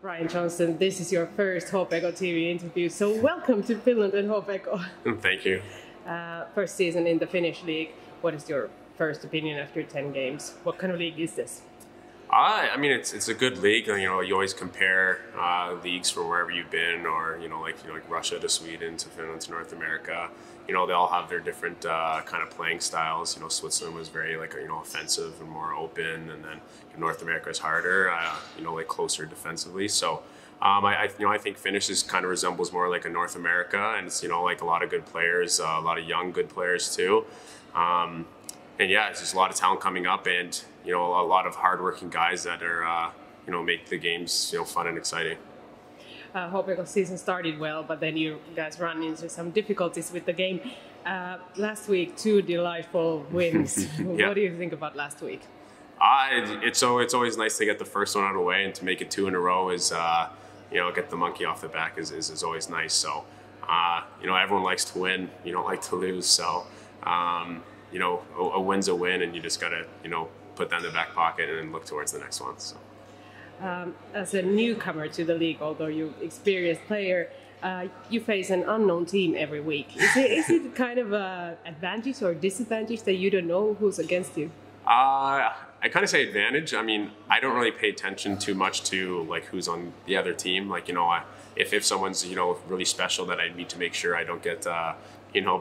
Ryan Johnston, this is your first HPK TV interview, so welcome to Finland and HPK. Thank you. First season in the Finnish league. What is your first opinion after 10 games? What kind of league is this? I mean, it's a good league. You always compare leagues from wherever you've been, or like Russia to Sweden to Finland to North America. They all have their different kind of playing styles. Switzerland was very offensive and more open, and then North America is harder. Closer defensively. So I think Finnish is kind of resembles more like a North America, and it's like a lot of good players, a lot of young good players too. And yeah, it's just a lot of talent coming up, and a lot of hardworking guys that are make the games fun and exciting. HPK season started well, but then you guys ran into some difficulties with the game. Last week, 2 delightful wins. Yeah. What do you think about last week? It's always nice to get the first one out of the way, and to make it 2 in a row is get the monkey off the back is always nice. So everyone likes to win. You don't like to lose. So a win's a win, and you just gotta put that in the back pocket and then look towards the next one. So. As a newcomer to the league, although you're an experienced player, you face an unknown team every week. Is it kind of an advantage or disadvantage that you don't know who's against you? I kind of say advantage. I mean, I don't really pay attention too much to who's on the other team. If someone's really special that I need to make sure I don't get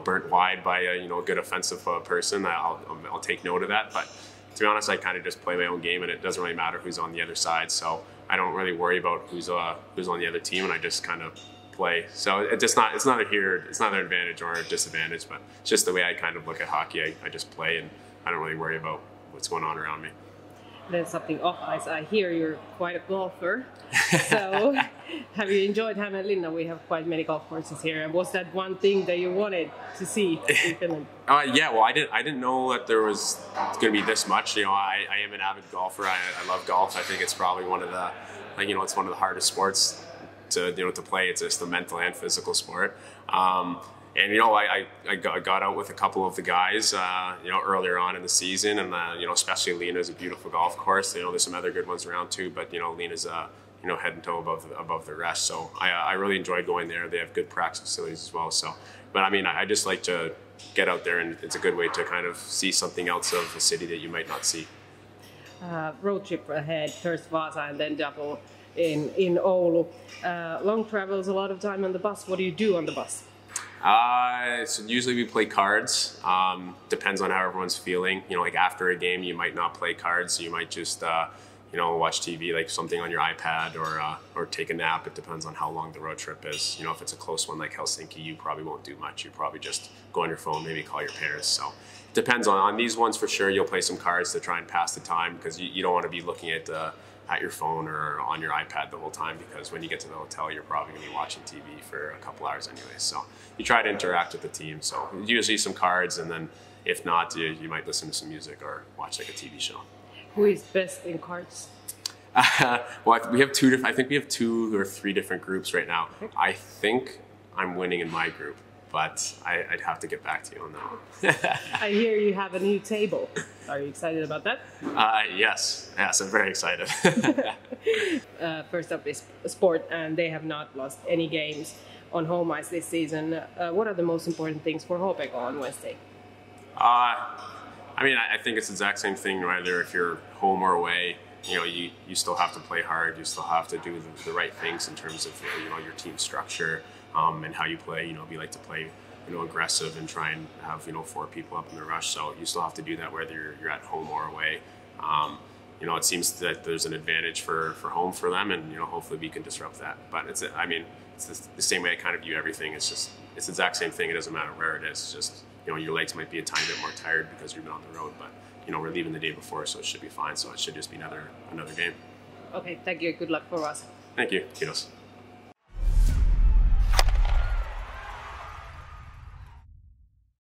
burnt wide by a good offensive person, I'll take note of that. But to be honest, I kind of just play my own game, and it doesn't really matter who's on the other side. So I don't really worry about who's on the other team, and I just kind of play. So it's not an advantage or a disadvantage, but it's just the way I kind of look at hockey. I just play, and I don't really worry about what's going on around me. Then something off ice. I hear you're quite a golfer. So have you enjoyed Hämeenlinna? We have quite many golf courses here. And was that one thing that you wanted to see in Finland? Yeah, well, I didn't know that there was going to be this much. I am an avid golfer. I love golf. I think it's probably one of the it's one of the hardest sports to to play. It's just a mental and physical sport. And I got out with a couple of the guys earlier on in the season, and especially Lena's a beautiful golf course. There's some other good ones around too, but Lena's head and toe above the rest. So I really enjoyed going there. They have good practice facilities as well. So, but I mean, I just like to get out there, and it's a good way to kind of see something else of a city that you might not see. Road trip ahead, first Vaasan and then double in Ouluun. Long travels, a lot of time on the bus. What do you do on the bus? So usually we play cards. Depends on how everyone's feeling. After a game, you might not play cards. You might just watch TV, like something on your iPad, or take a nap. It depends on how long the road trip is. If it's a close one like Helsinki, you probably won't do much. You probably just go on your phone, maybe call your parents. So it depends on these ones for sure. You'll play some cards to try and pass the time, because you don't want to be looking at your phone or on your iPad the whole time, because when you get to the hotel, you're probably going to be watching TV for a couple hours anyway. So you try to interact with the team. So usually some cards, and then if not, you might listen to some music or watch like a TV show. Who is best in cards? Well, we have I think we have 2 or 3 different groups right now. Okay. I think I'm winning in my group, but I'd have to get back to you on that one. I hear you have a new table. Are you excited about that? Yes, I'm very excited. First up is Sport, and they have not lost any games on home ice this season. What are the most important things for HPK on Wednesday? I mean, I think it's the exact same thing, whether if you're home or away. You still have to play hard. You still have to do the right things in terms of your team structure and how you play. We like to play aggressive and try and have 4 people up in the rush. So you still have to do that whether you're at home or away. It seems that there's an advantage for home for them, and hopefully we can disrupt that. But it's the same way I kind of view everything. It's the exact same thing. It doesn't matter where it is. It's just your legs might be a tiny bit more tired because you've been on the road, but we're leaving the day before, so it should be fine. So it should just be another game. Okay, thank you. Good luck for us. Thank you. Kiitos.